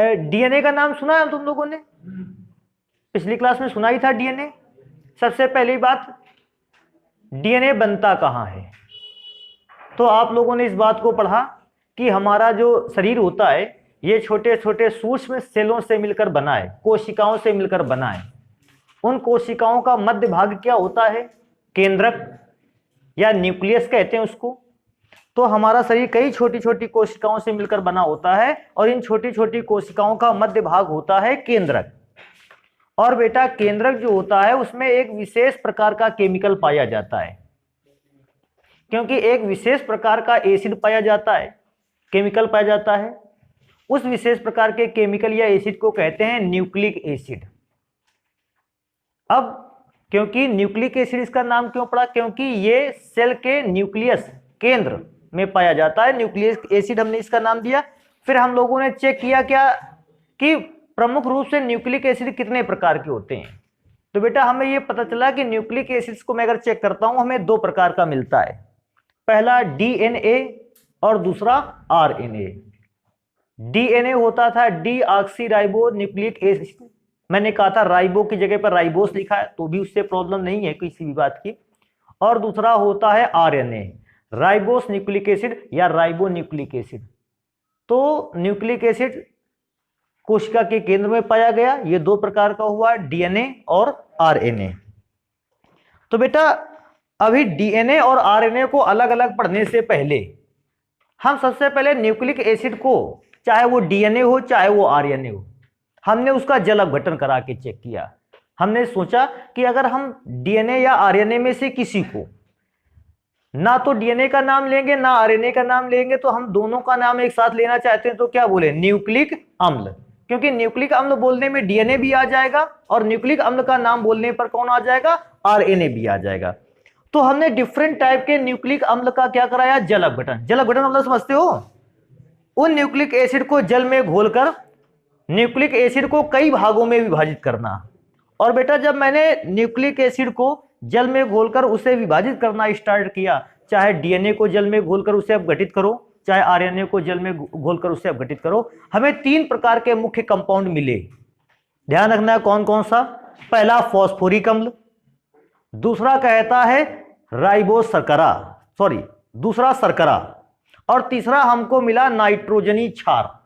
DNA का नाम सुना है तुम लोगों ने? पिछली क्लास में सुना ही था डीएनए। सबसे पहली बात, डीएनए बनता कहाँ है? तो आप लोगों ने इस बात को पढ़ा कि हमारा जो शरीर होता है ये छोटे छोटे सूक्ष्म सेलों से मिलकर बना है, कोशिकाओं से मिलकर बना है। उन कोशिकाओं का मध्य भाग क्या होता है? केंद्रक या न्यूक्लियस कहते हैं उसको। तो हमारा शरीर कई छोटी छोटी कोशिकाओं से मिलकर बना होता है और इन छोटी छोटी कोशिकाओं का मध्य भाग होता है केंद्रक। और बेटा केंद्रक जो होता है उसमें एक विशेष प्रकार का केमिकल पाया जाता है, क्योंकि एक विशेष प्रकार का एसिड पाया जाता है, केमिकल पाया जाता है। उस विशेष प्रकार के केमिकल या एसिड को कहते हैं न्यूक्लिक एसिड। अब क्योंकि न्यूक्लिक एसिड इसका नाम क्यों पड़ा? क्योंकि ये सेल के न्यूक्लियस केंद्र में पाया जाता है, न्यूक्लिक एसिड हमने इसका नाम दिया। फिर हम लोगों ने चेक किया क्या कि प्रमुख रूप से न्यूक्लिक एसिड कितने प्रकार के होते हैं। तो बेटा हमें यह पता चला कि न्यूक्लिक एसिड्स को मैं अगर चेक करता हूं हमें दो प्रकार का मिलता है, पहला डीएनए और दूसरा आरएनए। डीएनए होता था डीऑक्सीराइबो न्यूक्लिक एसिड, मैंने कहा था राइबो की जगह पर राइबोस लिखा है तो भी उससे प्रॉब्लम नहीं है किसी भी बात की। और दूसरा होता है आरएनए, राइबोस न्यूक्लिक एसिड या राइबो न्यूक्लिक एसिड। तो न्यूक्लिक एसिड कोशिका के केंद्र में पाया गया, ये दो प्रकार का हुआ, डीएनए और आरएनए। तो बेटा अभी डीएनए और आरएनए को अलग अलग पढ़ने से पहले हम सबसे पहले न्यूक्लिक एसिड को, चाहे वो डीएनए हो चाहे वो आरएनए हो, हमने उसका जल अपघटन करा के चेक किया। हमने सोचा कि अगर हम डीएनए या आरएनए में से किसी को, ना तो डीएनए का नाम लेंगे ना आरएनए का नाम लेंगे, तो हम दोनों का नाम एक साथ लेना चाहते हैं तो क्या बोले? न्यूक्लिक अम्ल। क्योंकि न्यूक्लिक अम्ल बोलने में डीएनए भी आ जाएगा और न्यूक्लिक अम्ल का नाम बोलने पर कौन आ जाएगा? आरएनए भी आ जाएगा। तो हमने डिफरेंट टाइप के न्यूक्लिक अम्ल का क्या कराया? जल अपघटन। जल अपघटन मतलब समझते हो? उन न्यूक्लिक एसिड को जल में घोलकर न्यूक्लिक एसिड को कई भागों में विभाजित करना। और बेटा जब मैंने न्यूक्लिक एसिड को जल में घोलकर उसे विभाजित करना स्टार्ट किया, चाहे डीएनए को जल में घोलकर उसे अपघटित करो, चाहे आरएनए को जल में घोलकर उसे अपघटित करो, हमें तीन प्रकार के मुख्य कंपाउंड मिले। ध्यान रखना है कौन कौन सा? पहला फॉस्फोरिक अम्ल, दूसरा कहता है राइबोस शर्करा, दूसरा शर्करा, और तीसरा हमको मिला नाइट्रोजनी क्षार।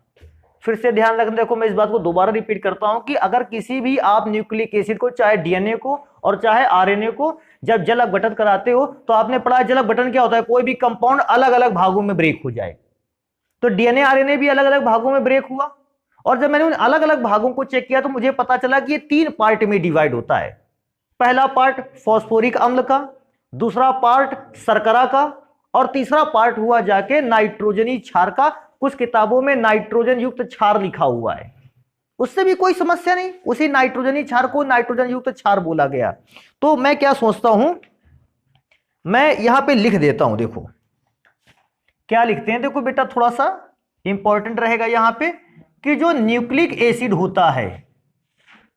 फिर से ध्यान रखना, देखो मैं इस बात को दोबारा रिपीट करता हूं कि अगर किसी भी आप न्यूक्लिक एसिड को, चाहे डीएनए को और चाहे आरएनए को, जब जल अपघटन कराते हो तो आपने पढ़ा जल अपघटन क्या होता है? कोई भी कंपाउंड अलग अलग भागों में ब्रेक हो जाए। तो डीएनए आरएनए भी अलग अलग भागों में ब्रेक हुआ, और जब मैंने उन अलग अलग भागों को चेक किया तो मुझे पता चला कि ये तीन पार्ट में डिवाइड होता है। पहला पार्ट फॉस्फोरिक अम्ल का, दूसरा पार्ट शर्करा का, और तीसरा पार्ट हुआ जाके नाइट्रोजनी क्षार का। कुछ किताबों में नाइट्रोजन युक्त क्षार लिखा हुआ है, उससे भी कोई समस्या नहीं, उसी नाइट्रोजनी क्षार को नाइट्रोजन युक्त क्षार बोला गया। तो मैं क्या सोचता हूं, मैं यहां पे लिख देता हूं। देखो क्या लिखते हैं, देखो बेटा थोड़ा सा इंपॉर्टेंट रहेगा यहां पे कि जो न्यूक्लिक एसिड होता है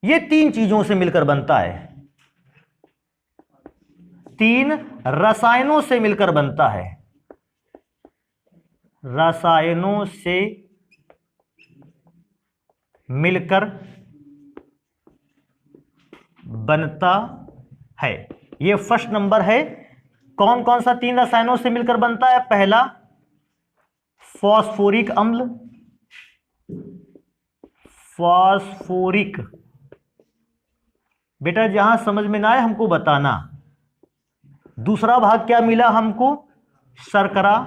ये तीन चीजों से मिलकर बनता है, तीन रसायनों से मिलकर बनता है, रसायनों से मिलकर बनता है। ये फर्स्ट नंबर है। कौन कौन सा तीन रसायनों से मिलकर बनता है? पहला फॉस्फोरिक अम्ल, फॉस्फोरिक, बेटा जहां समझ में ना आए हमको बताना। दूसरा भाग क्या मिला हमको? शर्करा।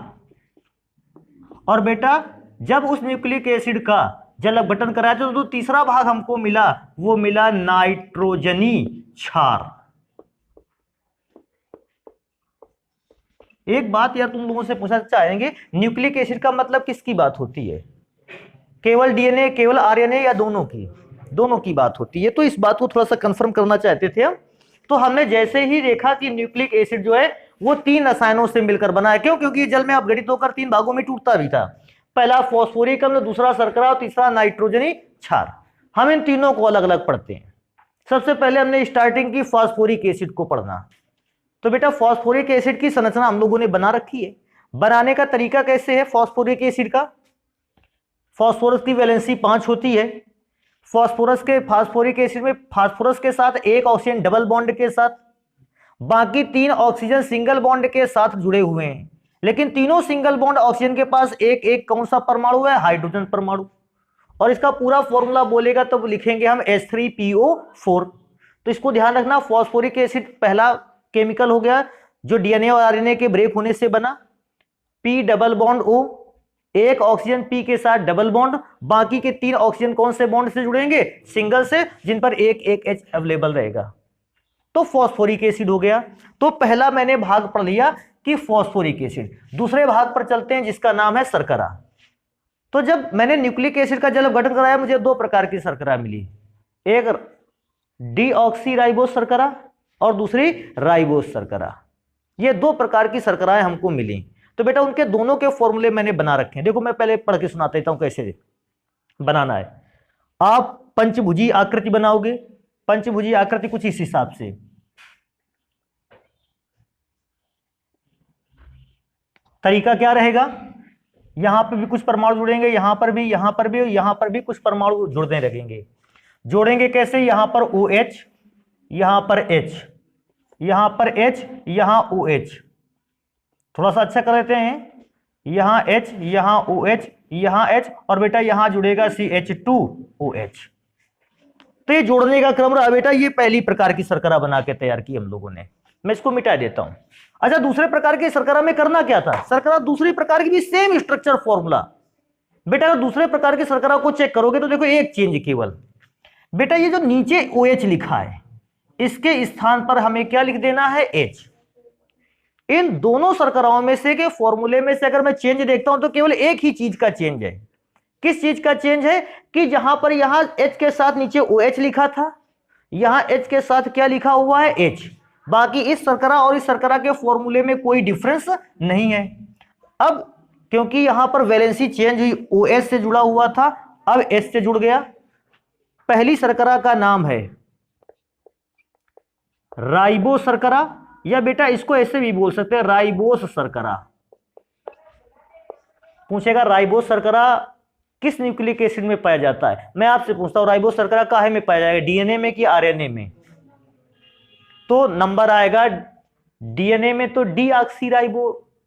और बेटा जब उस न्यूक्लिक एसिड का जल अपघटन कराया तो जो तीसरा भाग हमको मिला वो मिला नाइट्रोजनी क्षार। एक बात यार तुम लोगों से पूछना चाहेंगे, न्यूक्लिक एसिड का मतलब किसकी बात होती है? केवल डीएनए, केवल आरएनए, या दोनों की? दोनों की बात होती है। तो इस बात को थोड़ा सा कंफर्म करना चाहते थे हम। तो हमने जैसे ही देखा कि न्यूक्लिक एसिड जो है वो तीन रसायनों से मिलकर बना है। क्यों? क्योंकि जल में अपघटित होकर तीन भागों में टूटता भी था। पहला फॉस्फोरिक अम्ल, दूसरा शर्करा और तीसरा नाइट्रोजनी क्षार। हम इन तीनों को अलग अलग पढ़ते हैं। सबसे पहले हमने स्टार्टिंग की फॉस्फोरिक एसिड को पढ़ना। तो बेटा फॉस्फोरिक एसिड की संरचना हम लोगों ने बना रखी है। बनाने का तरीका कैसे है फॉस्फोरिक एसिड का? फास्फोरस की वैलेंसी 5 होती है। फास्फोरस के फास्फोरिक एसिड में फास्फोरस के साथ एक ऑक्सीजन डबल बॉन्ड के साथ, बाकी 3 ऑक्सीजन सिंगल बॉन्ड के साथ जुड़े हुए हैं। लेकिन तीनों सिंगल बॉन्ड ऑक्सीजन के पास एक एक कौन सा परमाणु है? हाइड्रोजन परमाणु। और इसका पूरा फॉर्मूला बोलेगा तो लिखेंगे हम H3PO4। तो इसको ध्यान रखना, फास्फोरिक एसिड पहला केमिकल हो गया जो डीएनए और आरएनए के ब्रेक होने से बना। P डबल बॉन्ड O, एक ऑक्सीजन P के साथ डबल बॉन्ड, बाकी के 3 ऑक्सीजन कौन से बॉन्ड से जुड़ेंगे? सिंगल से, जिन पर एक एक H अवेलेबल रहेगा। तो फास्फोरिक एसिड हो गया। तो पहला मैंने भाग पढ़ लिया कि फास्फोरिक एसिड। दूसरे भाग पर चलते हैं जिसका नाम है शर्करा। तो जब मैंने न्यूक्लिक एसिड का जब गठन कराया मुझे 2 प्रकार की शर्करा मिली, एक डीऑक्सीराइबोस शर्करा और दूसरी राइबोस शर्करा। ये 2 प्रकार की शर्कराएं हमको मिली। तो बेटा उनके दोनों के फॉर्मूले मैंने बना रखे हैं। देखो मैं पहले पढ़ के सुनाता देता हूं कैसे बनाना है। आप पंचभुजी आकृति बनाओगे। पंचभुजी आकृति कुछ इस हिसाब से, तरीका क्या रहेगा? यहां पर भी कुछ परमाणु जुड़ेंगे, यहां पर भी, यहां पर भी, यहां पर भी कुछ परमाणु जुड़ने लगेंगे। जोड़ेंगे कैसे? यहां पर OH, यहां पर H, यहां पर H, यहां OH। थोड़ा सा अच्छा कर लेते हैं, यहां H, यहां OH, यहां H और बेटा यहां जुड़ेगा CH2OH। तो ये जोड़ने का क्रम रहा बेटा। ये पहली प्रकार की शर्करा बना के तैयार की हम लोगों ने। मैं इसको मिटा देता हूं। अच्छा, दूसरे प्रकार की शर्करा में करना क्या था? शर्करा दूसरी प्रकार की भी सेम स्ट्रक्चर फॉर्मूला। बेटा अगर दूसरे प्रकार की शर्करा को चेक करोगे तो देखो एक चेंज केवल, बेटा ये जो नीचे OH लिखा है इसके स्थान पर हमें क्या लिख देना है? H। इन दोनों शर्कराओं में से के फॉर्मूले में से अगर मैं चेंज देखता हूं तो केवल एक ही चीज का चेंज है। किस चीज का चेंज है? कि जहां पर यहां H के साथ नीचे OH लिखा था, यहां H के साथ क्या लिखा हुआ है? H। बाकी इस शर्करा और इस शर्करा के फॉर्मूले में कोई डिफरेंस नहीं है। अब क्योंकि यहां पर वैलेंसी चेंज हुई, OH से जुड़ा हुआ था, अब H से जुड़ गया। पहली शर्करा का नाम है राइबो शर्करा, या बेटा इसको ऐसे भी बोल सकते हैं राइबोस शर्करा। पूछेगा राइबोस शर्करा किस न्यूक्लिक एसिड में पाया जाता है? मैं आपसे पूछता हूं राइबोस शर्करा काहे में पाया जाएगा? डीएनए में कि आरएनए में? तो नंबर आएगा डीएनए में तो डीऑक्सीराइबो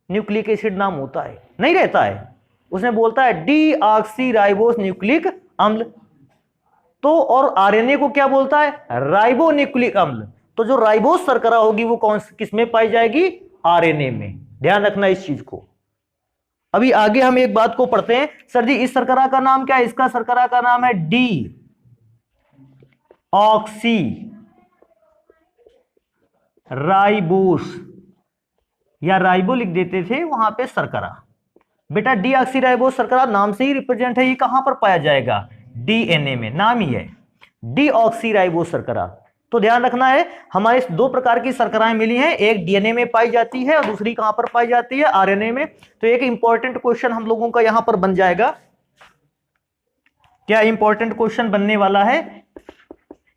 न्यूक्लिक एसिड नाम होता है, नहीं रहता है। उसने बोलता है डीऑक्सीराइबोस न्यूक्लिक अम्ल। तो और आरएनए को क्या बोलता है? राइबो न्यूक्लिक अम्ल। तो जो राइबोस शर्करा होगी वो कौन किस में पाई जाएगी? आरएनए में। ध्यान रखना इस चीज को। अभी आगे हम एक बात को पढ़ते हैं। सर जी इस शर्करा का नाम क्या है? इसका शर्करा का नाम है डी ऑक्सी राइबोस, या राइबो लिख देते थे वहां पे शर्करा। बेटा डीऑक्सीराइबोस शर्करा नाम से ही रिप्रेजेंट है। ये कहां पर पाया जाएगा? डीएनए में, नाम ही है डीऑक्सीराइबोस शर्करा। तो ध्यान रखना है हमारे 2 प्रकार की शर्कराएं मिली हैं, एक डीएनए में पाई जाती है और दूसरी कहां पर पाई जाती है? आरएनए में। तो एक इंपॉर्टेंट क्वेश्चन हम लोगों का यहां पर बन जाएगा। क्या इंपॉर्टेंट क्वेश्चन बनने वाला है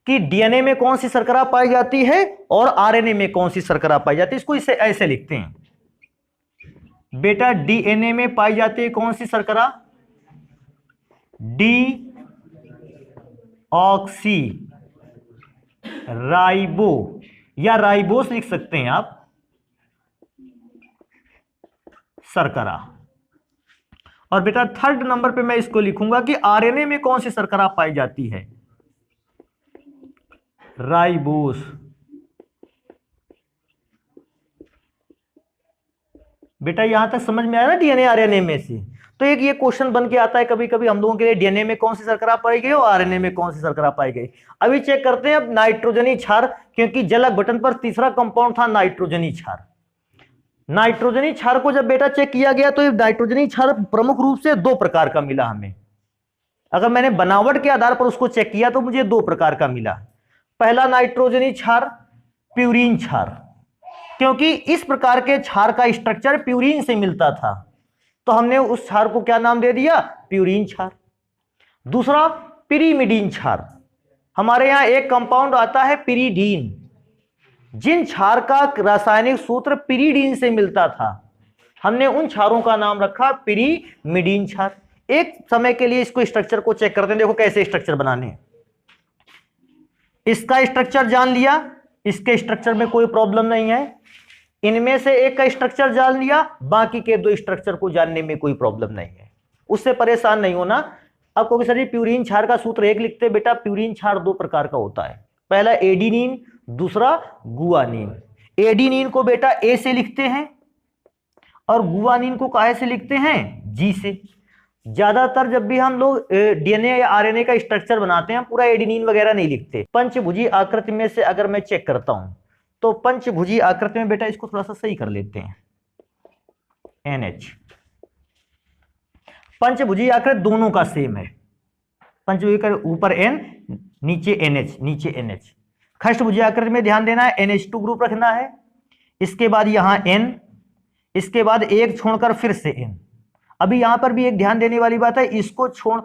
कि डीएनए में कौन सी शर्करा पाई जाती है और आरएनए में कौन सी शर्करा पाई जाती है? इसको इसे ऐसे लिखते हैं बेटा, डीएनए में पाई जाती है कौन सी शर्करा? डी ऑक्सी राइबो, या राइबोस लिख सकते हैं आप, शर्करा। और बेटा 3rd नंबर पे मैं इसको लिखूंगा कि आरएनए में कौन सी शर्करा पाई जाती है? राइबोस। बेटा यहां तक समझ में आया ना डीएनए आरएनए में से? तो एक ये क्वेश्चन बन के आता है कभी कभी हम लोगों के लिए, डीएनए में कौन सी शर्करा पाई गई और आरएनए में कौन सी शर्करा पाई गई। अभी चेक करते हैं अब नाइट्रोजनी क्षार, क्योंकि जलक बटन पर तीसरा कंपाउंड था नाइट्रोजनी क्षार। नाइट्रोजनी क्षार को जब बेटा चेक किया गया तो नाइट्रोजनी क्षार प्रमुख रूप से 2 प्रकार का मिला हमें। अगर मैंने बनावट के आधार पर उसको चेक किया तो मुझे 2 प्रकार का मिला। पहला नाइट्रोजनी क्षार प्यूरीन क्षार, क्योंकि इस प्रकार के क्षार का स्ट्रक्चर प्यूरीन से मिलता था तो हमने उस क्षार को क्या नाम दे दिया? प्यूरीन क्षार। दूसरा पिरीमिडीन क्षार, हमारे यहां एक कंपाउंड आता है पिरीडीन, जिन क्षार का रासायनिक सूत्र पिरीडीन से मिलता था हमने उन क्षारों का नाम रखा पिरीमिडीन क्षार। एक समय के लिए इसको स्ट्रक्चर को चेक करते हैं, देखो कैसे स्ट्रक्चर बनाने हैं। इसका स्ट्रक्चर जान लिया, इसके स्ट्रक्चर में कोई प्रॉब्लम नहीं है। इनमें से एक का स्ट्रक्चर जान लिया, बाकी के दो स्ट्रक्चर को जानने में कोई प्रॉब्लम नहीं है, उससे परेशान नहीं होना। अब कहोगे सर जी प्यूरिन क्षार का सूत्र एक लिखते, बेटा प्यूरिन क्षार दो प्रकार का होता है, पहला एडिनिन, दूसरा गुआनिन। एडिनिन को बेटा ए से लिखते हैं और गुआनिन को काहे से लिखते हैं, जी से। ज्यादातर जब भी हम लोग डीएनए या आरएनए का स्ट्रक्चर बनाते हैं पूरा एडिनिन वगैरह नहीं लिखते। पंचभुजी आकृति में से अगर मैं चेक करता हूं तो पंचभुजी आकृति में बेटा इसको थोड़ा सा सही कर लेते हैं, NH। पंचभुजी आकृति दोनों का सेम है, पंचभुजी का ऊपर N नीचे NH, नीचे NH। खष्टभुजी आकृति में ध्यान देना है, NH2 ग्रुप रखना है, इसके बाद यहां N, इसके बाद एक छोड़कर फिर से N। अभी यहां पर भी एक ध्यान देने वाली बात है, इसको छोड़,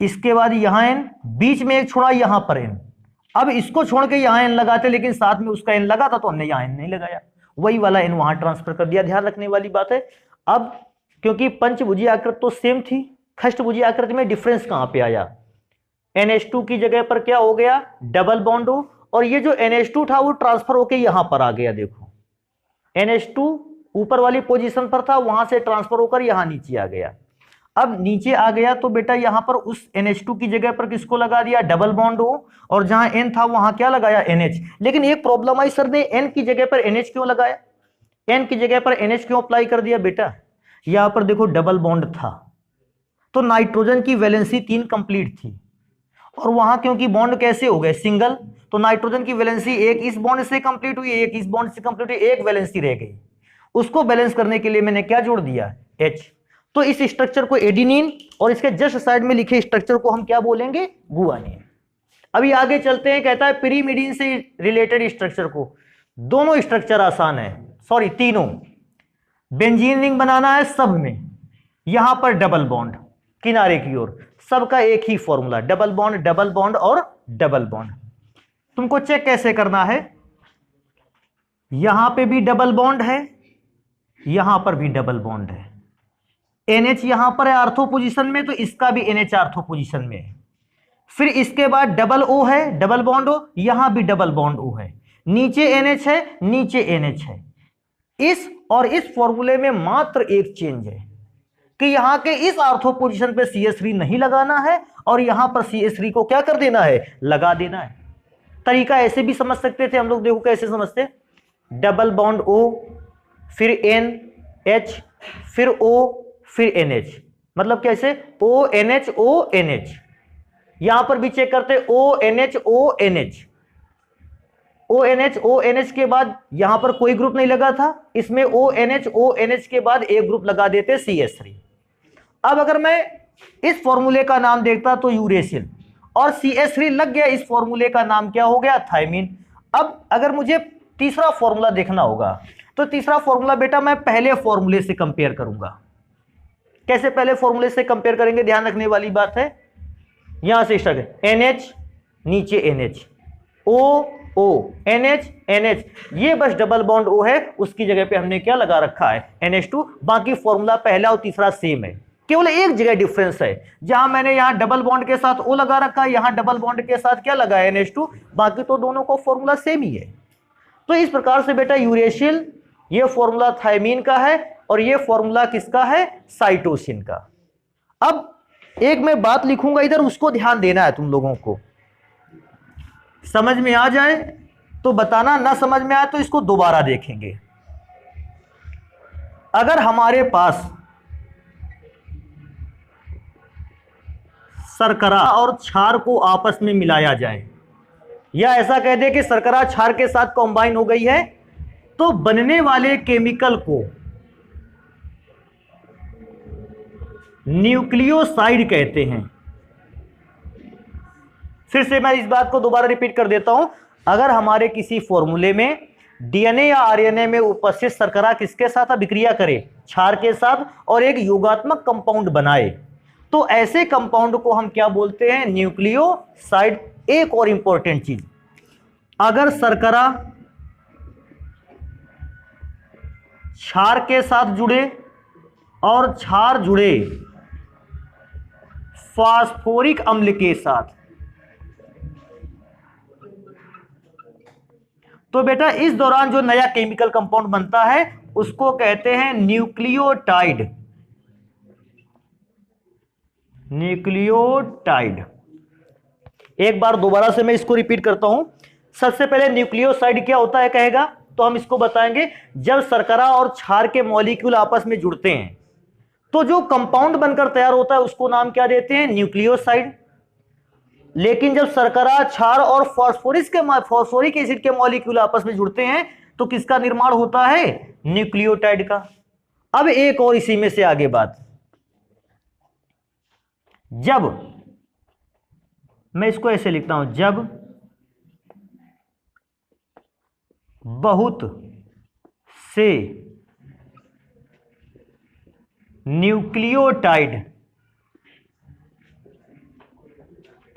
इसके बाद यहां N, बीच में एक छोड़ा यहां पर N। अब इसको छोड़ के यहां N लगाते, लेकिन साथ में उसका N लगा था तो हमने यहां N नहीं लगाया, वही वाला N वहां ट्रांसफर कर दिया। ध्यान रखने वाली बात है। अब क्योंकि पंचभुजी आकृति तो सेम थी, खष्टभुजी आकृति में डिफरेंस कहां पे आया, NH2 की जगह पर क्या हो गया, डबल बॉन्ड हो, और ये जो NH2 था वो ट्रांसफर होके यहां पर आ गया। देखो NH2 ऊपर वाली पोजीशन पर था, वहां से ट्रांसफर होकर यहां नीचे आ गया। अब नीचे आ गया तो बेटा यहां पर उस NH2 की जगह पर किसको लगा दिया, डबल बॉन्ड हो, और जहां N था वहां क्या लगाया, NH। लेकिन एक प्रॉब्लम आई, सर ने N की जगह पर NH क्यों लगाया, N की जगह पर NH क्यों अप्लाई कर दिया बेटा, यहां पर देखो डबल बॉन्ड था तो नाइट्रोजन की वैलेंसी 3 कंप्लीट थी, और वहां क्योंकि बॉन्ड कैसे हो गए, सिंगल, तो नाइट्रोजन की वैलेंसी एक इस बॉन्ड से कंप्लीट हुई, एक इस बॉन्ड से कंप्लीट हुई, एक वैलेंसी रह गई। उसको बैलेंस करने के लिए मैंने क्या जोड़ दिया, H। तो इस स्ट्रक्चर को एडिनिन और इसके जस्ट साइड में लिखे स्ट्रक्चर को हम क्या बोलेंगे, गुआनिन। अभी आगे चलते हैं, कहता है पिरीमिडीन से रिलेटेड स्ट्रक्चर को, दोनों स्ट्रक्चर आसान है, सॉरी तीनों। बेंजीन रिंग बनाना है सब में, यहां पर डबल बॉन्ड किनारे की ओर, सबका एक ही फॉर्मूला, डबल बॉन्ड और डबल बॉन्ड। तुमको चेक कैसे करना है, यहां पे भी डबल बॉन्ड है, यहां पर भी डबल बॉन्ड है, NH यहां पर है आर्थो पोजीशन में, तो इसका भी NH आर्थो पोजीशन में है। फिर इसके बाद डबल O है, डबल बॉन्ड O, यहां भी डबल बॉन्ड O है, नीचे NH है, नीचे NH है। इस और इस फॉर्मूले में मात्र एक चेंज है कि यहां के इस आर्थो पोजीशन पे CH3 नहीं लगाना है और यहां पर CH3 को क्या कर देना है, लगा देना है। तरीका ऐसे भी समझ सकते थे हम लोग, देखो कैसे समझते, डबल बॉन्ड O, फिर N H, फिर O, फिर NH, मतलब कैसे ONH ONH। यहां पर भी चेक करते ONH ONH, ONH ONH के बाद यहां पर कोई ग्रुप नहीं लगा था, इसमें ONH ONH के बाद एक ग्रुप लगा देते CH3। अब अगर मैं इस फॉर्मूले का नाम देखता तो यूरेसिल, और CH3 लग गया, इस फॉर्मूले का नाम क्या हो गया, थायमीन। अब अगर मुझे तीसरा फॉर्मूला देखना होगा तो तीसरा फॉर्मूला बेटा मैं पहले फॉर्मूले से कंपेयर करूंगा। कैसे पहले फॉर्मूले से कंपेयर करेंगे, ध्यान रखने वाली बात है, यहां से स्टार्ट, NH नीचे NH, O O NH NH, ये बस डबल बॉन्ड O है, उसकी जगह पे हमने क्या लगा रखा है, NH2। बाकी फॉर्मूला पहला और तीसरा सेम है, केवल एक जगह डिफरेंस है, जहां मैंने यहां डबल बॉन्ड के साथ O लगा रखा है, यहां डबल बॉन्ड के साथ क्या लगा है, NH2। बाकी तो दोनों को फॉर्मूला सेम ही है। तो इस प्रकार से बेटा यूरेसिल, ये फॉर्मूला थायमीन का है और ये फॉर्मूला किसका है, साइटोसिन का। अब एक मैं बात लिखूंगा इधर, उसको ध्यान देना है तुम लोगों को, समझ में आ जाए तो बताना, ना समझ में आए तो इसको दोबारा देखेंगे। अगर हमारे पास शर्करा और क्षार को आपस में मिलाया जाए, या ऐसा कह दे कि शर्करा क्षार के साथ कॉम्बाइन हो गई है, तो बनने वाले केमिकल को न्यूक्लियोसाइड कहते हैं। फिर से मैं इस बात को दोबारा रिपीट कर देता हूं, अगर हमारे किसी फॉर्मूले में डीएनए या आरएनए में उपस्थित शर्करा किसके साथ अभिक्रिया करे, क्षार के साथ, और एक योगात्मक कंपाउंड बनाए, तो ऐसे कंपाउंड को हम क्या बोलते हैं, न्यूक्लियोसाइड। एक और इंपॉर्टेंट चीज, अगर शर्करा क्षार के साथ जुड़े और क्षार जुड़े फास्फोरिक अम्ल के साथ। तो बेटा इस दौरान जो नया केमिकल कंपाउंड बनता है उसको कहते हैं न्यूक्लियोटाइड। न्यूक्लियोटाइड। एक बार दोबारा से मैं इसको रिपीट करता हूं। सबसे पहले न्यूक्लियोसाइड क्या होता है कहेगा, तो हम इसको बताएंगे जब शर्करा और क्षार के मॉलिक्यूल आपस में जुड़ते हैं तो जो कंपाउंड बनकर तैयार होता है उसको नाम क्या देते हैं, न्यूक्लियोसाइड। लेकिन जब शर्करा, क्षार और फॉस्फोरिक एसिड के मॉलिक्यूल आपस में जुड़ते हैं तो किसका निर्माण होता है, न्यूक्लियोटाइड का। अब एक और इसी में से आगे बात, जब मैं इसको ऐसे लिखता हूं, जब बहुत से न्यूक्लियोटाइड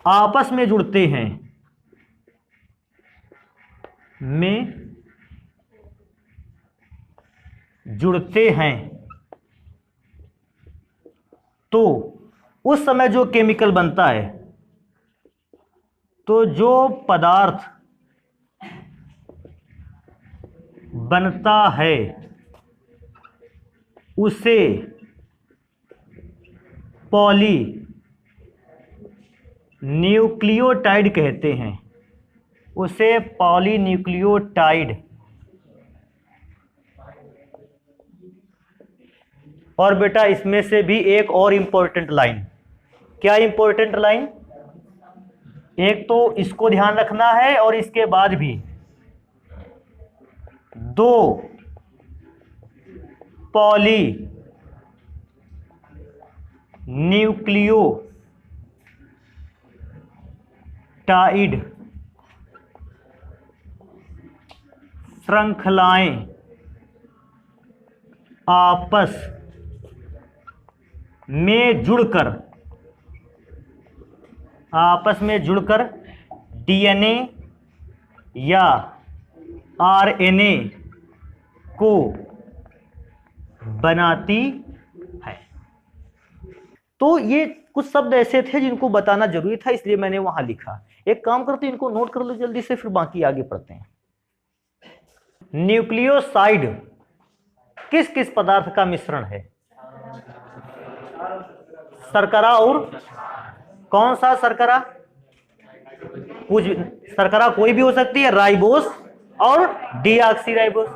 आपस में जुड़ते हैं, तो उस समय जो केमिकल बनता है, तो जो पदार्थ बनता है उसे पॉली न्यूक्लियोटाइड कहते हैं, उसे पॉलीन्यूक्लियोटाइड। और बेटा इसमें से भी एक और इंपॉर्टेंट लाइन, क्या इंपॉर्टेंट लाइन, एक तो इसको ध्यान रखना है और इसके बाद भी दो पॉली न्यूक्लियोटाइड श्रृंखलाएं आपस में जुड़कर डीएनए या आरएनए को बनाती है। तो ये कुछ शब्द ऐसे थे जिनको बताना जरूरी था, इसलिए मैंने वहां लिखा। एक काम करते हैं, इनको नोट कर लो जल्दी से, फिर बाकी आगे पढ़ते हैं। न्यूक्लियोसाइड किस किस पदार्थ का मिश्रण है, शर्करा और कौन सा शर्करा, कुछ शर्करा कोई भी हो सकती है, राइबोस और डीऑक्सीराइबोस।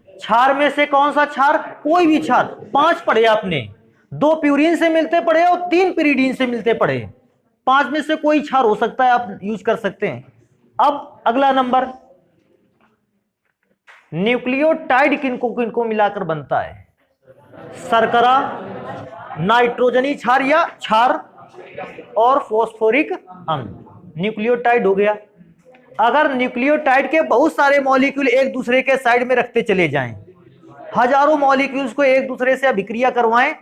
क्षार में से कौन सा क्षार, कोई भी क्षार, 5 पढ़े आपने, 2 प्यूरिन से मिलते पढ़े और 3 पिरीडीन से मिलते पढ़े, 5 में से कोई क्षार हो सकता है, आप यूज कर सकते हैं। अब अगला नंबर, न्यूक्लियोटाइड किनको किनको मिलाकर बनता है, शर्करा, नाइट्रोजनी क्षार या क्षार और फॉस्फोरिक अम्ल, न्यूक्लियोटाइड हो गया। अगर न्यूक्लियोटाइड के बहुत सारे मॉलिक्यूल एक दूसरे के साइड में रखते चले जाएं, हजारों मॉलिक्यूल्स को एक दूसरे से अभिक्रिया करवाएं,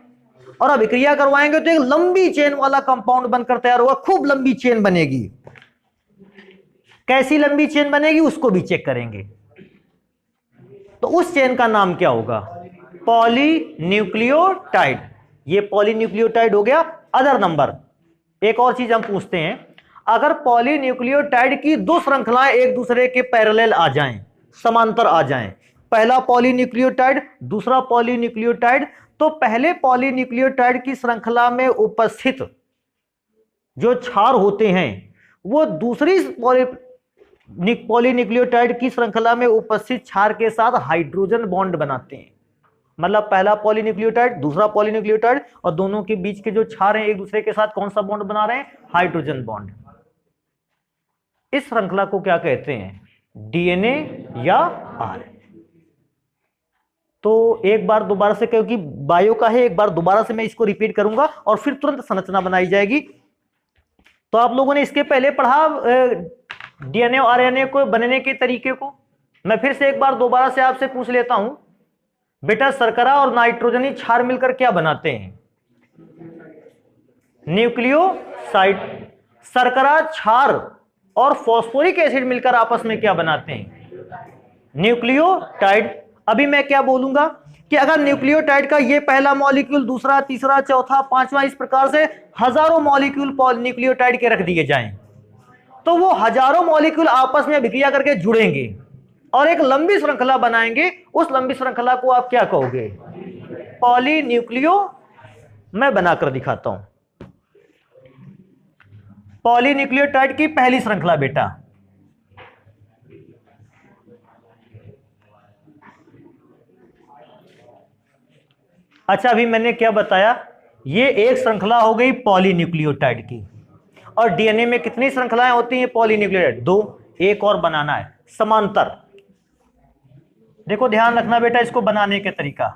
और अभिक्रिया करवाएंगे तो एक लंबी चेन वाला कंपाउंड बनकर तैयार होगा, खूब लंबी चेन बनेगी। कैसी लंबी चेन बनेगी उसको भी चेक करेंगे। तो उस चेन का नाम क्या होगा, पॉलीन्यूक्लियोटाइड। ये पॉलीन्यूक्लियोटाइड हो गया। अदर नंबर, एक और चीज हम पूछते हैं, अगर पॉलीन्यूक्लियोटाइड की 2 श्रृंखलाएं एक दूसरे के पैरेलल आ जाएं, समांतर आ जाएं, पहला पॉलीन्यूक्लियोटाइड दूसरा पॉलीन्यूक्लियोटाइड, तो पहले पॉलीन्यूक्लियोटाइड की श्रृंखला में उपस्थित जो क्षार होते हैं वो दूसरी पॉलीन्यूक्लियोटाइड की श्रृंखला में उपस्थित क्षार के साथ हाइड्रोजन बॉन्ड बनाते हैं। मतलब पहला पॉलीन्यूक्लियोटाइड दूसरा पॉलीन्यूक्लियोटाइड, और दोनों के बीच के जो क्षार हैं एक दूसरे के साथ कौन सा बॉन्ड बना रहे हैं, हाइड्रोजन बॉन्ड। इस श्रृंखला को क्या कहते हैं, डीएनए या आरएनए। तो एक बार दोबारा से, क्योंकि बायो का है, एक बार दोबारा से मैं इसको रिपीट करूंगा और फिर तुरंत संरचना बनाई जाएगी। तो आप लोगों ने इसके पहले पढ़ा डीएनए और आरएनए को बनने के तरीके को। मैं फिर से एक बार दोबारा से आपसे पूछ लेता हूं, बेटा शर्करा और नाइट्रोजनी क्षार मिलकर क्या बनाते हैं, न्यूक्लियोसाइड। शर्करा, क्षार और फॉस्फोरिक एसिड मिलकर आपस में क्या बनाते हैं, न्यूक्लियोटाइड। अभी मैं क्या बोलूंगा कि अगर न्यूक्लियोटाइड का ये पहला मॉलिक्यूल, दूसरा, तीसरा, चौथा, पांचवा, इस प्रकार से हजारों मॉलिक्यूल न्यूक्लियोटाइड के रख दिए जाएं, तो वो हजारों मॉलिक्यूल आपस में अभिक्रिया करके जुड़ेंगे और एक लंबी श्रृंखला बनाएंगे। उस लंबी श्रृंखला को आप क्या कहोगे? पॉलीन्यूक्लियो। मैं बनाकर दिखाता हूं पॉलीन्यूक्लियोटाइड की पहली श्रृंखला बेटा। अच्छा, अभी मैंने क्या बताया? ये एक श्रृंखला हो गई पॉलीन्यूक्लियोटाइड की। और डीएनए में कितनी श्रृंखलाएं होती हैं पॉलीन्यूक्लियोटाइड? 2। एक और बनाना है समांतर। देखो ध्यान रखना बेटा इसको बनाने के तरीका।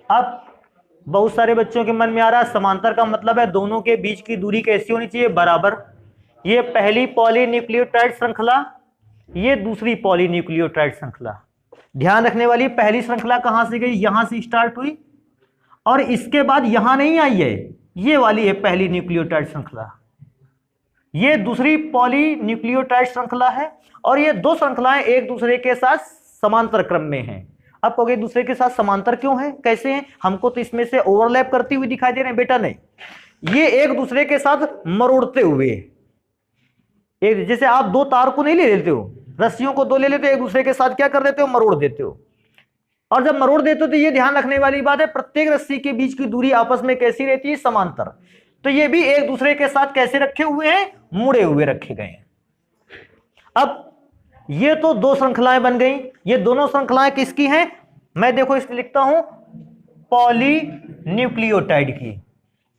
अब बहुत सारे बच्चों के मन में आ रहा है समांतर का मतलब है दोनों के बीच की दूरी कैसी होनी चाहिए? बराबर। ये पहली पॉलीन्यूक्लियोटाइड श्रृंखला, ये दूसरी पॉलीन्यूक्लियोटाइड श्रृंखला। ध्यान रखने वाली, पहली श्रृंखला कहां से गई? यहां से स्टार्ट हुई और इसके बाद यहां नहीं आई है, ये वाली है पहली न्यूक्लियोटाइड श्रृंखला। ये दूसरी पॉलीन्यूक्लियोटाइड श्रृंखला है और ये दो श्रृंखलाएं एक दूसरे के साथ समांतर क्रम में हैं। अब कहोगे दूसरे के साथ समांतर क्यों है, कैसे हैं? हमको तो इसमें से ओवरलैप करती हुई दिखाई दे रहे हैं। बेटा नहीं, ये एक दूसरे के साथ मरोड़ते हुए, एक जैसे आप दो तार को नहीं ले लेते हो, रस्सियों को दो ले लेते हो, एक दूसरे के साथ क्या कर देते हो? मरोड़ देते हो। और जब मरोड़ देते हो तो ये ध्यान रखने वाली बात है प्रत्येक रस्सी के बीच की दूरी आपस में कैसी रहती है? समांतर। तो ये भी एक दूसरे के साथ कैसे रखे हुए हैं? मुड़े हुए रखे गए हैं। अब ये तो दो श्रृंखलाएं बन गई। ये दोनों श्रृंखलाएं किसकी हैं? मैं देखो इसलिए लिखता हूं पॉलीन्यूक्लियोटाइड की।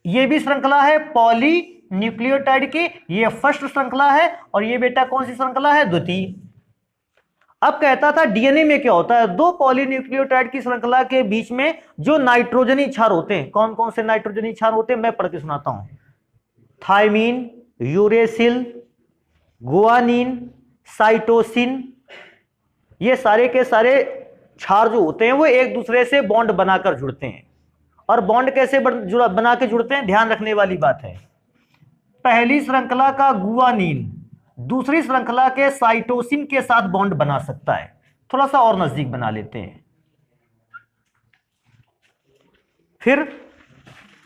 ये भी श्रृंखला है पॉलीन्यूक्लियोटाइड की, ये फर्स्ट श्रृंखला है और ये बेटा कौन सी श्रृंखला है? द्वितीय। अब कहता था डीएनए में क्या होता है? दो पॉलीन्यूक्लियोटाइड की श्रृंखला के बीच में जो नाइट्रोजनी क्षार होते हैं, कौन कौन से नाइट्रोजनी क्षार होते हैं? मैं पढ़ के सुनाता हूं। थायमीन, यूरेसिल, गुआनिन, साइटोसिन, ये सारे के सारे क्षार जो होते हैं वो एक दूसरे से बॉन्ड बनाकर जुड़ते हैं। और बॉन्ड कैसे बना के जुड़ते हैं? ध्यान रखने वाली बात है, पहली श्रृंखला का गुआनिन दूसरी श्रृंखला के साइटोसिन के साथ बॉन्ड बना सकता है। थोड़ा सा और नजदीक बना लेते हैं। फिर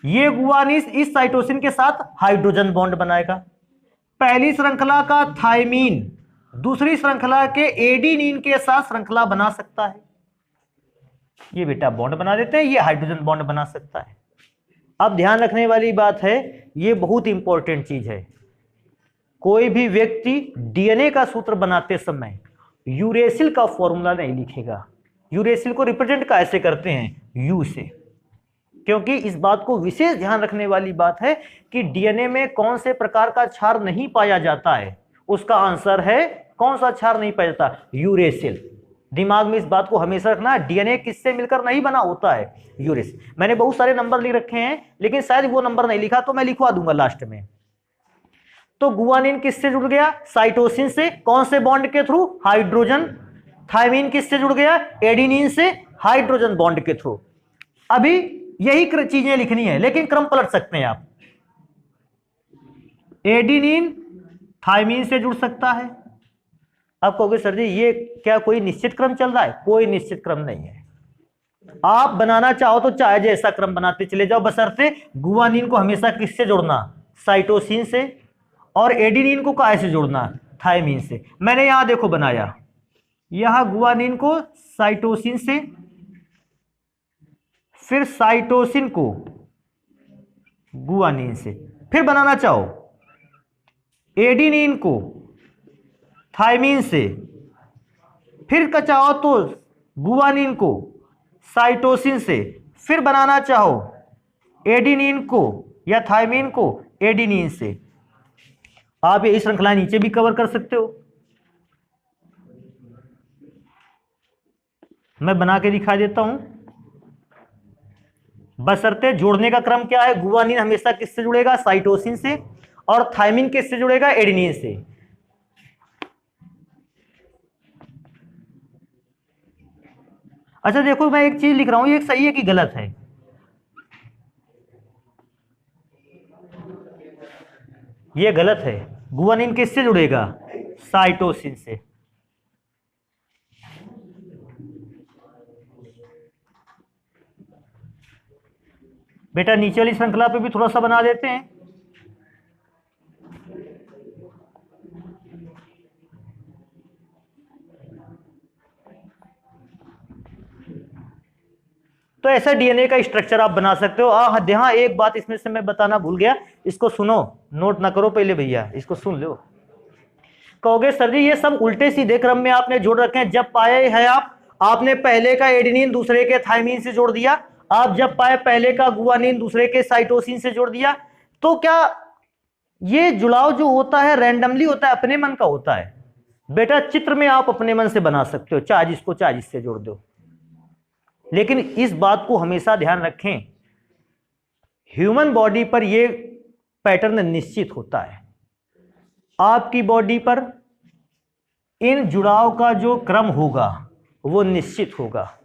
ये गुआनिन इस साइटोसिन के साथ हाइड्रोजन बॉन्ड बनाएगा। पहली श्रृंखला का थायमीन दूसरी श्रृंखला के एडिनिन के साथ श्रृंखला बना सकता है। ये बेटा बॉन्ड बना देते हैं, ये हाइड्रोजन बॉन्ड बना सकता है। अब ध्यान रखने वाली बात है, ये बहुत इंपॉर्टेंट चीज है। कोई भी व्यक्ति डीएनए का सूत्र बनाते समय यूरेसिल का फॉर्मूला नहीं लिखेगा। यूरेसिल को रिप्रेजेंट कैसे करते हैं? यू से। क्योंकि इस बात को विशेष ध्यान रखने वाली बात है कि डीएनए में कौन से प्रकार का क्षार नहीं पाया जाता है। उसका आंसर है कौन सा क्षार नहीं पाया जाता? यूरेसिल। दिमाग में इस बात को हमेशा रखना, डीएनए किससे मिलकर नहीं बना होता है? यूरेसिल। मैंने बहुत सारे नंबर लिख रखे हैं लेकिन शायद वो नंबर नहीं लिखा तो मैं लिखवा दूंगा लास्ट में। तो गुआनिन किससे जुड़ गया? साइटोसिन से। कौन से बॉन्ड के थ्रू? हाइड्रोजन। थायमीन किससे जुड़ गया? एडिनिन से, हाइड्रोजन बॉन्ड के थ्रू। अभी यही चीजें लिखनी है लेकिन क्रम पलट सकते हैं आप। एडिनिन थायमीन से जुड़ सकता है। अब कहोगे सर जी ये क्या कोई निश्चित क्रम चल रहा है? कोई निश्चित क्रम नहीं है। आप बनाना चाहो तो चाहे जैसा क्रम बनाते चले जाओ, बशर्ते गुआनिन को हमेशा किससे जोड़ना? साइटोसिन से। और एडिनिन को कैसे जोड़ना? थायमीन से। मैंने यहां देखो बनाया, यहां गुआनिन को साइटोसिन से, फिर साइटोसिन को गुआनिन से, फिर बनाना चाहो एडिनिन को थायमीन से, फिर का चाहो तो गुआनिन को साइटोसिन से, फिर बनाना चाहो एडिनिन को या थायमीन को एडिनिन से। आप ये श्रृंखला नीचे भी कवर कर सकते हो। मैं बना के दिखा देता हूं। बशर्ते जोड़ने का क्रम क्या है? गुआनिन हमेशा किससे जुड़ेगा? साइटोसिन से। और थायमीन किससे जुड़ेगा? एडिनिन से। अच्छा देखो मैं एक चीज लिख रहा हूं, ये सही है कि गलत है? ये गलत है। गुआनिन किससे जुड़ेगा? साइटोसिन से। बेटा नीचे वाली श्रृंखला पे भी थोड़ा सा बना देते हैं। तो ऐसा डीएनए का स्ट्रक्चर आप बना सकते हो। हाँ, एक बात इसमें से मैं बताना भूल गया, इसको सुनो, नोट ना करो पहले भैया, इसको सुन लो। कहोगे सर जी ये सब उल्टे सीधे क्रम में आपने जोड़ रखे हैं। जब पाए है आपने पहले का एडेनिन दूसरे के थाइमिन से जोड़ दिया, आप जब पाए पहले का गुआनिन दूसरे के साइटोसिन से जोड़ दिया। तो क्या ये जुड़ाव जो होता है रैंडमली होता है, अपने मन का होता है? बेटा चित्र में आप अपने मन से बना सकते हो, चाहे जिसको चाहे जिससे जोड़ दो, लेकिन इस बात को हमेशा ध्यान रखें, ह्यूमन बॉडी पर यह पैटर्न निश्चित होता है। आपकी बॉडी पर इन जुड़ाव का जो क्रम होगा वो निश्चित होगा।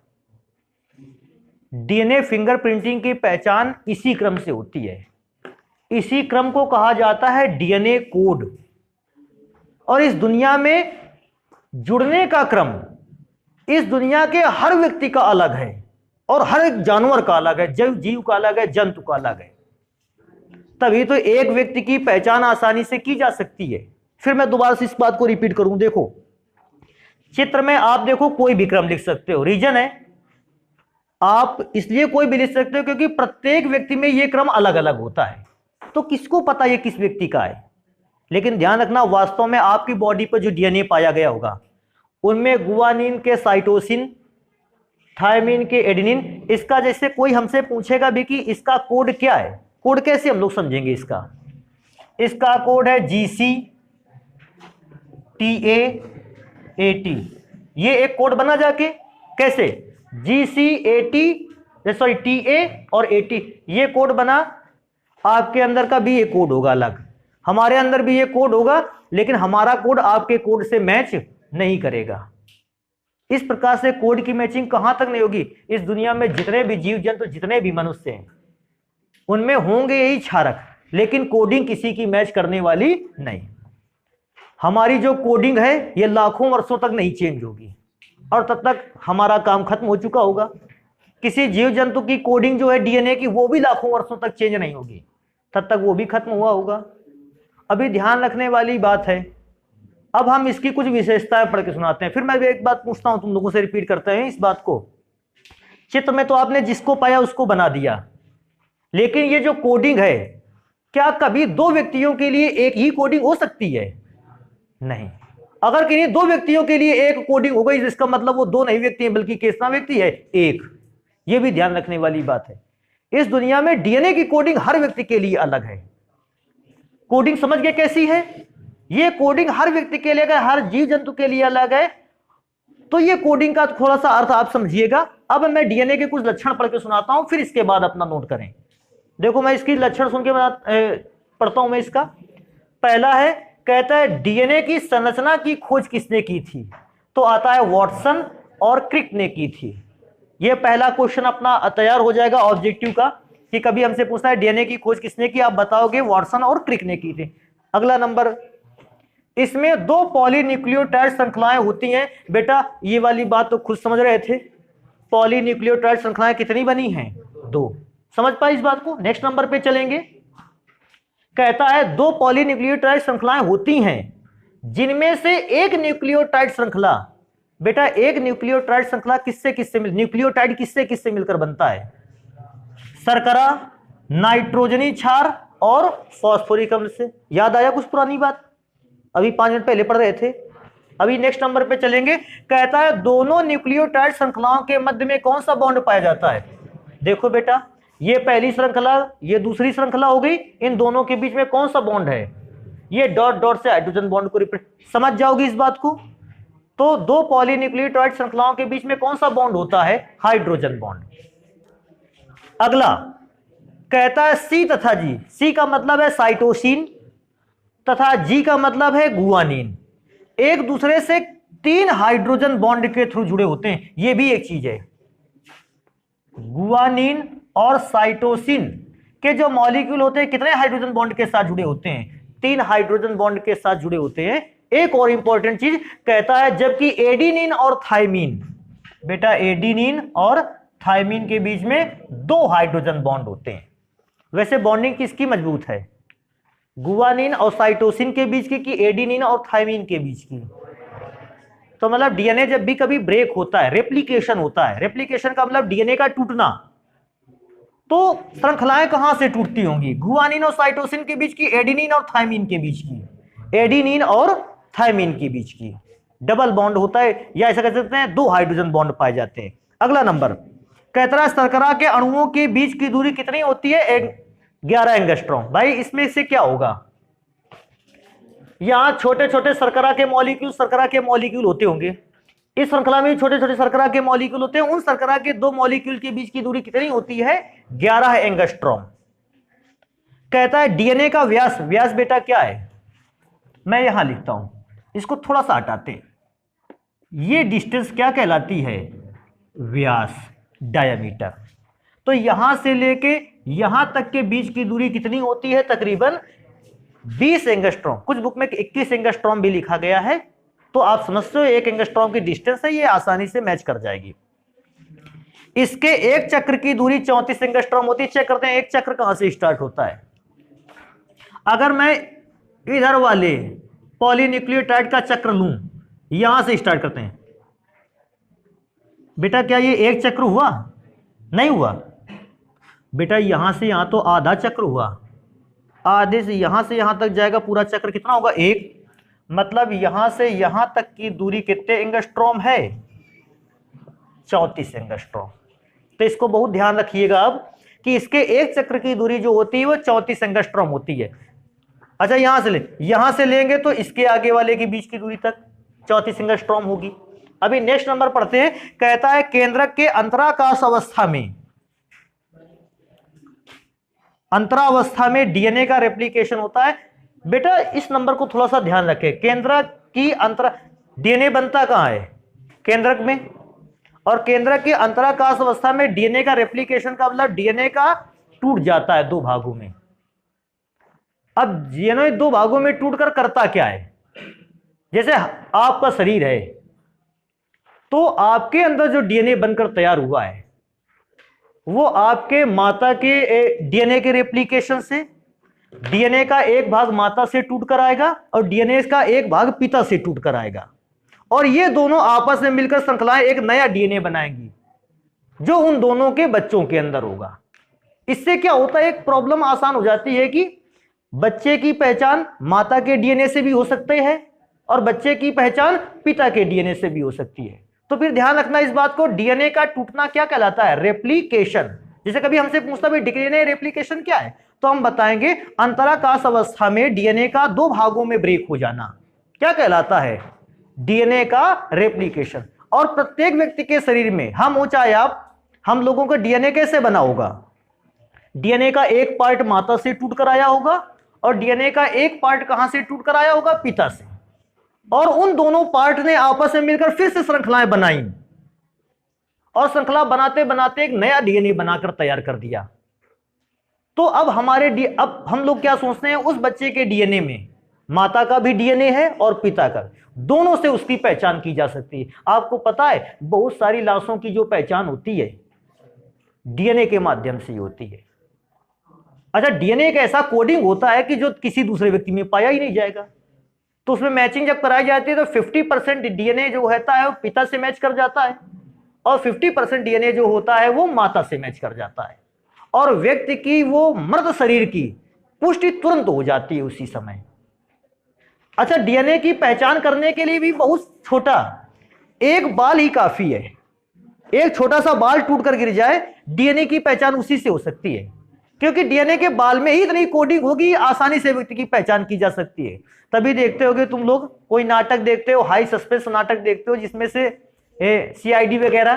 डीएनए फिंगरप्रिंटिंग की पहचान इसी क्रम से होती है। इसी क्रम को कहा जाता है डीएनए कोड। और इस दुनिया में जुड़ने का क्रम इस दुनिया के हर व्यक्ति का अलग है और हर एक जानवर का अलग है, जीव का अलग है, जंतु का अलग है। तभी तो एक व्यक्ति की पहचान आसानी से की जा सकती है। फिर मैं दोबारा से इस बात को रिपीट करूं, देखो चित्र में आप देखो कोई भी क्रम लिख सकते हो, रीजन है आप इसलिए कोई भी लिख सकते हो क्योंकि प्रत्येक व्यक्ति में यह क्रम अलग अलग होता है। तो किसको पता यह किस व्यक्ति का है? लेकिन ध्यान रखना, वास्तव में आपकी बॉडी पर जो डीएनए पाया गया होगा उनमें गुआनिन के साइटोसिन, थायमिन के एडेनिन, इसका जैसे कोई हमसे पूछेगा भी कि इसका कोड क्या है, कोड कैसे हम लोग समझेंगे इसका कोड है GCTAAT। ये एक कोड बना जाके कैसे GCAT सॉरी TA और AT, ये कोड बना। आपके अंदर का भी ये कोड होगा अलग, हमारे अंदर भी ये कोड होगा, लेकिन हमारा कोड आपके कोड से मैच नहीं करेगा। इस प्रकार से कोड की मैचिंग कहां तक नहीं होगी? इस दुनिया में जितने भी जीव जंतु, जितने भी मनुष्य हैं, उनमें होंगे यही क्षारक, लेकिन कोडिंग किसी की मैच करने वाली नहीं। हमारी जो कोडिंग है ये लाखों वर्षों तक नहीं चेंज होगी और तब तक हमारा काम खत्म हो चुका होगा। किसी जीव जंतु की कोडिंग जो है डीएनए की, वो भी लाखों वर्षों तक चेंज नहीं होगी, तब तक वो भी खत्म हुआ होगा। अभी ध्यान रखने वाली बात है, अब हम इसकी कुछ विशेषताएं पढ़ के सुनाते हैं। फिर मैं एक बात पूछता हूं, तुम लोगों से रिपीट करते हैं इस बात को। चित्र में तो आपने जिसको पाया उसको बना दिया, लेकिन ये जो कोडिंग है, क्या कभी दो व्यक्तियों के लिए एक ही कोडिंग हो सकती है? नहीं। अगर किन्हीं दो व्यक्तियों के लिए एक कोडिंग हो गई, इसका मतलब वो दो नहीं व्यक्ति हैं, बल्कि कितना व्यक्ति है? एक। ये भी ध्यान रखने वाली बात है। इस दुनिया में डीएनए की कोडिंग हर व्यक्ति के लिए अलग है। कोडिंग समझ गए कैसी है? ये कोडिंग हर व्यक्ति के लिए, हर जीव जंतु के लिए अलग है। तो ये कोडिंग का थोड़ा सा अर्थ आप समझिएगा। अब मैं डीएनए के कुछ लक्षण पढ़ के सुनाता हूं, फिर इसके बाद अपना नोट करें। देखो मैं इसकी लक्षण सुन के पढ़ता हूं मैं इसका। पहला है, कहता है डीएनए की संरचना की खोज किसने की थी? तो आता है वॉटसन और क्रिक ने की थी। यह पहला क्वेश्चन अपना तैयार हो जाएगा ऑब्जेक्टिव का, कि कभी हमसे पूछना है डीएनए की खोज किसने की, आप बताओगे वॉटसन और क्रिक ने की थी। अगला नंबर, इसमें दो पॉलीन्यूक्लियोटाइड श्रृंखलाएं होती हैं। बेटा ये वाली बात तो खुद समझ रहे थे, पॉलीन्यूक्लियोटाइड श्रृंखलाएं कितनी बनी हैं? दो। समझ पाए इस बात को? नेक्स्ट नंबर पे चलेंगे। कहता है दो पॉलीन्यूक्लियोटाइड श्रृंखलाएं होती हैं जिनमें से एक न्यूक्लियोटाइड श्रृंखला, बेटा एक न्यूक्लियोटाइड श्रृंखला किससे किससे न्यूक्लियोटाइड किससे किससे मिलकर बनता है? शर्करा, नाइट्रोजनी क्षार और फॉस्फोरिक अम्ल से। याद आया कुछ पुरानी बात? अभी 5 मिनट पहले पढ़ रहे थे। अभी नेक्स्ट नंबर पे चलेंगे। कहता है दोनों न्यूक्लियोटाइड श्रृंखलाओं के मध्य में कौन सा बॉन्ड पाया जाता है? देखो बेटा, ये पहली श्रृंखला, ये दूसरी श्रृंखला हो गई, इन दोनों के बीच में कौन सा बॉन्ड है? ये डॉट डॉट से हाइड्रोजन बॉन्ड को रिप्रेजेंट, समझ जाओगी इस बात को। तो दो पॉलीन्यूक्लियोटाइड श्रृंखलाओं के बीच में कौन सा बॉन्ड होता है? Hydrogen bond. अगला कहता है सी तथा जी। सी का मतलब है साइटोसिन तथा जी का मतलब है गुआनिन। एक दूसरे से 3 हाइड्रोजन बॉन्ड के थ्रू जुड़े होते हैं। यह भी एक चीज है। गुआनिन और साइटोसिन के जो मॉलिक्यूल होते हैं कितने हाइड्रोजन बॉन्ड के साथ जुड़े होते हैं? 3 हाइड्रोजन बॉन्ड के साथ जुड़े होते हैं। एक और इंपॉर्टेंट चीज कहता है, जबकि एडेनिन और थायमिन, बेटा एडेनिन और थायमिन के बीच में 2 हाइड्रोजन बॉन्ड होते हैं। वैसे बॉन्डिंग किसकी मजबूत है, गुआनिन और साइटोसिन के बीच की, कि एडिनिन और थायमिन के बीच की? तो मतलब डीएनए जब भी कभी ब्रेक होता है, रेप्लिकेशन होता है, रेप्लिकेशन का मतलब डीएनए का टूटना, तो श्रृंखलाएं कहां से टूटती होंगी, गुआनिन और साइटोसिन के बीच की, एडिनिन और थायमिन के बीच की, एडिनिन और थायमिन के बीच की डबल बॉन्ड होता है, या ऐसा कह सकते हैं 2 हाइड्रोजन बॉन्ड पाए जाते हैं। अगला नंबर, कहता है शर्करा के अणुओं के बीच की दूरी कितनी होती है, 11 एंगस्ट्रॉम। भाई इसमें से क्या होगा, यहां छोटे छोटे शर्करा के मॉलिक्यूल होते होंगे, इस श्रृंखला में छोटे छोटे शर्करा के मॉलिक्यूल होते हैं, उन शर्करा के 2 मॉलिक्यूल के बीच की दूरी कितनी होती है, 11 एंगस्ट्रॉम। कहता है डीएनए का व्यास, व्यास बेटा क्या है, मैं यहां लिखता हूं, इसको थोड़ा सा हटाते हैं, ये डिस्टेंस क्या कहलाती है, व्यास, डायामीटर। तो यहां से लेके यहां तक के बीच की दूरी कितनी होती है, तकरीबन 20 एंगस्ट्रॉम। कुछ बुक में 21 एंगस्ट्रॉम भी लिखा गया है, तो आप समझते हो 1 एंगस्ट्रॉम की डिस्टेंस है, ये आसानी से मैच कर जाएगी। इसके एक चक्र की दूरी 34 एंगस्ट्रॉम होती है। चेक करते हैं एक चक्र कहां से स्टार्ट होता है। अगर मैं इधर वाले पॉलीन्यूक्लियोटाइड का चक्र लूं, यहां से स्टार्ट करते हैं बेटा, क्या ये एक चक्र हुआ, नहीं हुआ बेटा, यहां से यहां तो आधा चक्र हुआ, आधे से यहां तक जाएगा, पूरा चक्र कितना होगा, 1। मतलब यहां से यहां तक की दूरी कितने एंगस्ट्रॉम है, 34 एंगस्ट्रॉम। तो इसको बहुत ध्यान रखिएगा अब कि इसके एक चक्र की दूरी जो होती है वो 34 एंगस्ट्रॉम होती है। अच्छा यहां से लेंगे तो इसके आगे वाले के बीच की दूरी तक 34 एंगस्ट्रॉम होगी। अभी नेक्स्ट नंबर पढ़ते हैं। कहता है केंद्रक के अंतराकाश अंतरावस्था में डीएनए का रेप्लिकेशन होता है। बेटा इस नंबर को थोड़ा सा ध्यान रखें, केंद्रक की डीएनए बनता कहां है, केंद्रक में, और केंद्रक के अंतराकाश अवस्था में डीएनए का रेप्लिकेशन का मतलब डीएनए का टूट जाता है 2 भागों में। अब डीएनए 2 भागों में टूटकर करता क्या है, जैसे आपका शरीर है तो आपके अंदर जो डीएनए बनकर तैयार हुआ है वो आपके माता के डीएनए के रेप्लिकेशन से, डीएनए का एक भाग माता से टूट कर आएगा और डीएनए का एक भाग पिता से टूट कर आएगा, और ये दोनों आपस में मिलकर श्रृंखलाएं एक नया डीएनए बनाएंगी जो उन दोनों के बच्चों के अंदर होगा। इससे क्या होता है, एक प्रॉब्लम आसान हो जाती है कि बच्चे की पहचान माता के डीएनए से भी हो सकती है और बच्चे की पहचान पिता के डीएनए से भी हो सकती है। तो फिर ध्यान रखना इस बात को, डीएनए का टूटना क्या कहलाता है, रेप्लिकेशन। जैसे कभी हमसे पूछता है डीएनए रेप्लिकेशन क्या है, तो हम बताएंगे अंतराकाश अवस्था में डीएनए का 2 भागों में ब्रेक हो जाना क्या कहलाता है, डीएनए का रेप्लिकेशन। और प्रत्येक व्यक्ति के शरीर में, हम हो चाहे आप, हम लोगों का डीएनए कैसे बना होगा, डीएनए का एक पार्ट माता से टूट कर आया होगा और डीएनए का एक पार्ट कहां से टूट कर आया होगा, पिता से, और उन दोनों पार्ट ने आपस में मिलकर फिर से श्रृंखलाएं बनाई और श्रृंखला बनाते बनाते एक नया डीएनए बनाकर तैयार कर दिया। तो अब अब हम लोग क्या सोचते हैं, उस बच्चे के डीएनए में माता का भी डीएनए है और पिता का, दोनों से उसकी पहचान की जा सकती है। आपको पता है बहुत सारी लाशों की जो पहचान होती है डीएनए के माध्यम से ही होती है। अच्छा, डीएनए का ऐसा कोडिंग होता है कि जो किसी दूसरे व्यक्ति में पाया ही नहीं जाएगा, तो उसमें मैचिंग जब कराई जाती है तो 50% डीएनए जो होता है वो पिता से मैच कर जाता है और 50% डीएनए जो होता है वो माता से मैच कर जाता है, और व्यक्ति की वो मर्द शरीर की पुष्टि तुरंत हो जाती है उसी समय। अच्छा, डीएनए की पहचान करने के लिए भी बहुत छोटा एक बाल ही काफी है, एक छोटा सा बाल टूटकर गिर जाए डीएनए की पहचान उसी से हो सकती है, क्योंकि डीएनए के बाल में ही इतनी कोडिंग होगी, आसानी से व्यक्ति की पहचान की जा सकती है। तभी देखते होगे तुम लोग कोई नाटक देखते हो, हाई सस्पेंस नाटक देखते हो जिसमें से सीआईडी वगैरह,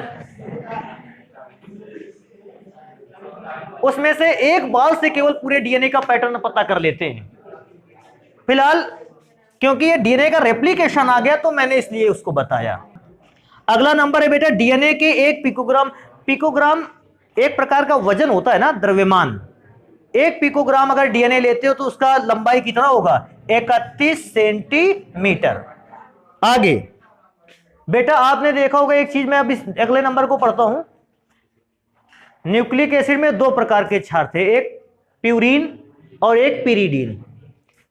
उसमें से एक बाल से केवल पूरे डीएनए का पैटर्न पता कर लेते हैं। फिलहाल क्योंकि ये डीएनए का रेप्लिकेशन आ गया तो मैंने इसलिए उसको बताया। अगला नंबर है बेटा डीएनए के 1 पिकोग्राम एक प्रकार का वजन होता है ना, द्रव्यमान। 1 पिकोग्राम अगर डीएनए लेते हो तो उसका लंबाई कितना होगा, 31 सेंटीमीटर। आगे बेटा आपने देखा होगा एक चीज, मैं अब इस अगले नंबर को पढ़ता हूं। न्यूक्लिक एसिड में 2 प्रकार के क्षार थे, एक प्यूरीन और एक पिरीडीन।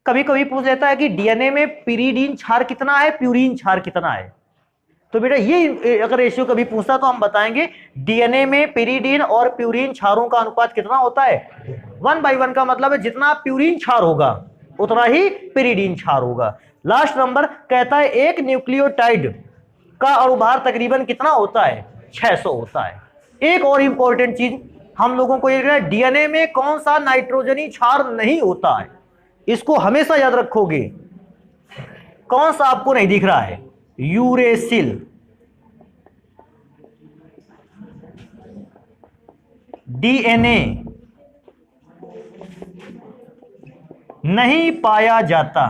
कभी कभी पूछ लेता है कि डीएनए में पिरीडीन क्षार कितना है, प्यूरीन क्षार कितना है। तो बेटा ये अगर रेशियो कभी पूछता तो हम बताएंगे डीएनए में पिरीडीन और प्यूरीन क्षारों का अनुपात कितना होता है, 1/1 का मतलब है जितना प्यूरीन क्षार होगा उतना ही पिरीडीन क्षार होगा। लास्ट नंबर कहता है एक न्यूक्लियोटाइड का अणुभार तकरीबन कितना होता है, 600 होता है। एक और इंपॉर्टेंट चीज हम लोगों को ये डीएनए में कौन सा नाइट्रोजनी क्षार नहीं होता है, इसको हमेशा याद रखोगे। कौन सा आपको नहीं दिख रहा है, यूरेसिल। डीएनए नहीं पाया जाता।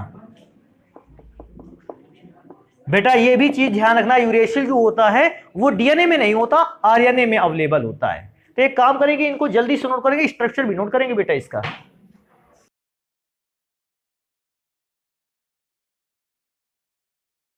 बेटा ये भी चीज ध्यान रखना, यूरेसिल जो होता है वो डीएनए में नहीं होता, आरएनए में अवेलेबल होता है। तो एक काम करेंगे, इनको जल्दी से नोट करेंगे, स्ट्रक्चर भी नोट करेंगे बेटा इसका।